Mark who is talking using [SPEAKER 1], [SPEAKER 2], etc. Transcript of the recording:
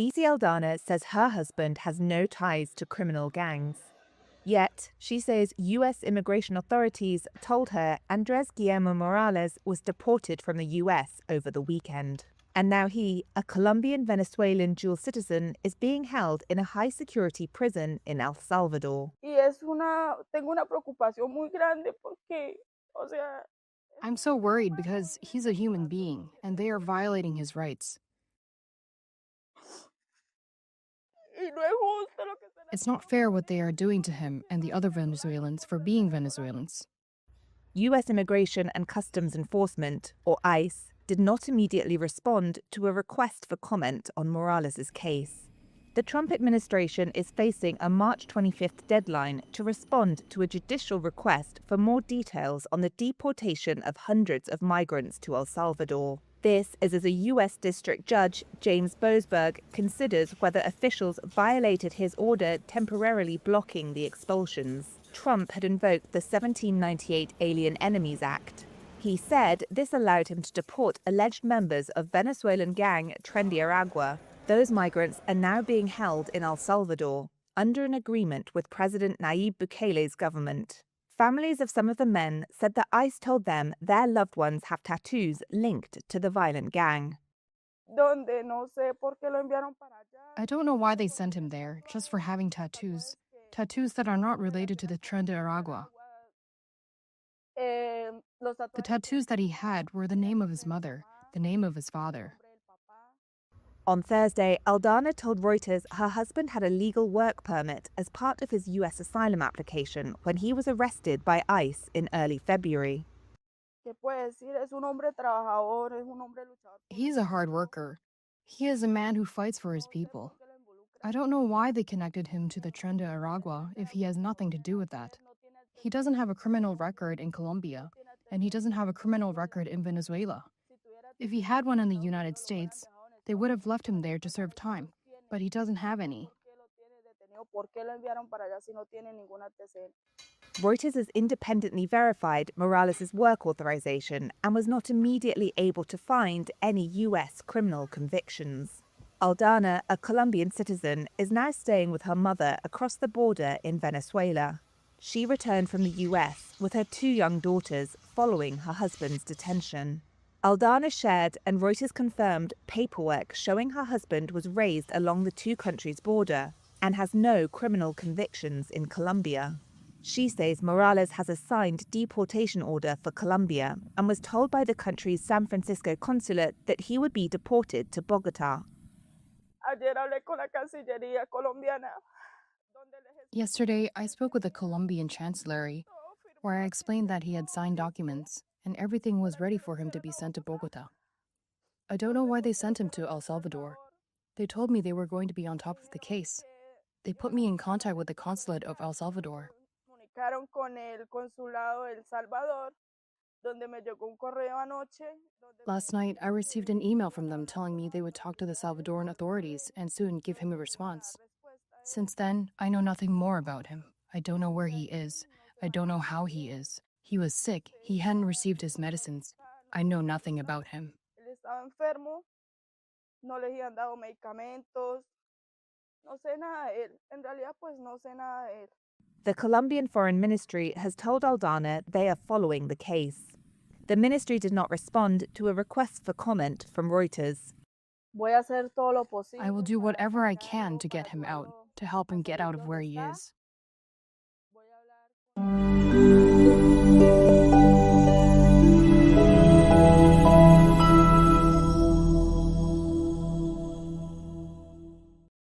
[SPEAKER 1] Isi Aldana says her husband has no ties to criminal gangs. Yet, she says U.S. immigration authorities told her Andres Guillermo Morales was deported from the U.S. over the weekend. And now he, a Colombian-Venezuelan dual citizen, is being held in a high-security prison in El Salvador.
[SPEAKER 2] Tengo una preocupación muy grande porque, o sea,
[SPEAKER 3] I'm so worried because he's a human being and they are violating his rights.
[SPEAKER 2] y no es justo lo que están
[SPEAKER 3] It's not fair what they are doing to him and the other Venezuelans for being Venezuelans.
[SPEAKER 1] U.S. Immigration and Customs Enforcement, or ICE, did not immediately respond to a request for comment on Morales' case. The Trump administration is facing a March 25th deadline to respond to a judicial request for more details on the deportation of hundreds of migrants to El Salvador. This is as a U.S. District Judge, James Boasberg, considers whether officials violated his order temporarily blocking the expulsions. Trump had invoked the 1798 Alien Enemies Act. He said this allowed him to deport alleged members of Venezuelan gang Tren de Aragua. Those migrants are now being held in El Salvador, under an agreement with President Nayib Bukele's government. Families of some of the men said that ICE told them their loved ones have tattoos linked to the violent gang.
[SPEAKER 2] donde no sé por qué lo enviaron para allá.
[SPEAKER 3] I don't know why they sent him there just for having tattoos. Tattoos that are not related to the Tren de Aragua.
[SPEAKER 2] Los
[SPEAKER 3] The
[SPEAKER 2] tatuajes
[SPEAKER 3] tattoos that he had were the name of his mother, the name of his father.
[SPEAKER 1] On Thursday, Aldana told Reuters her husband had a legal work permit as part of his U.S. asylum application when he was arrested by ICE in early February.
[SPEAKER 2] ¿Qué puede decir? Es un hombre trabajador, es un hombre luchador.
[SPEAKER 3] He's a hard worker. He is a man who fights for his people. I don't know why they connected him to the Tren de Aragua if he has nothing to do with that. He doesn't have a criminal record in Colombia, and he doesn't have a criminal record in Venezuela. If he had one in the United States, they would have left him there to serve time, but he doesn't have any.
[SPEAKER 2] ¿Por qué lo enviaron para allá si no tiene ningún antecedente?
[SPEAKER 1] Reuters has independently verified Morales' work authorization and was not immediately able to find any U.S. criminal convictions. Aldana, a Colombian citizen, is now staying with her mother across the border in Venezuela. She returned from the U.S. with her two young daughters following her husband's detention. Aldana shared and Reuters confirmed paperwork showing her husband was raised along the two countries' border and has no criminal convictions in Colombia. She says Morales has a signed deportation order for Colombia and was told by the country's San Francisco consulate that he would be deported to Bogotá.
[SPEAKER 2] Ayer hablé con la Cancillería colombiana.
[SPEAKER 3] Yesterday, I spoke with the Colombian Chancellery, where I explained that he had signed documents and everything was ready for him to be sent to Bogotá. I don't know why they sent him to El Salvador. They told me they were going to be on top of the case. They put me in contact with the consulate of El Salvador.
[SPEAKER 2] Comunicaron con el consulado de El Salvador, donde me llegó un correo anoche.
[SPEAKER 3] Last night, I received an email from them telling me they would talk to the Salvadoran authorities and soon give him a response. Since then, I know nothing more about him. I don't know where he is. I don't know how he is. He was sick. He hadn't received his medicines. I know nothing about him.
[SPEAKER 2] Él estaba enfermo, no le habían dado medicamentos, no sé nada de él. En realidad, pues no sé nada de él.
[SPEAKER 1] The Colombian Foreign Ministry has told Aldana they are following the case. The ministry did not respond to a request for comment from Reuters.
[SPEAKER 2] Voy a hacer todo lo posible.
[SPEAKER 3] I will do whatever I can to get him out, to help him get out of where he is.
[SPEAKER 2] Voy a hablar con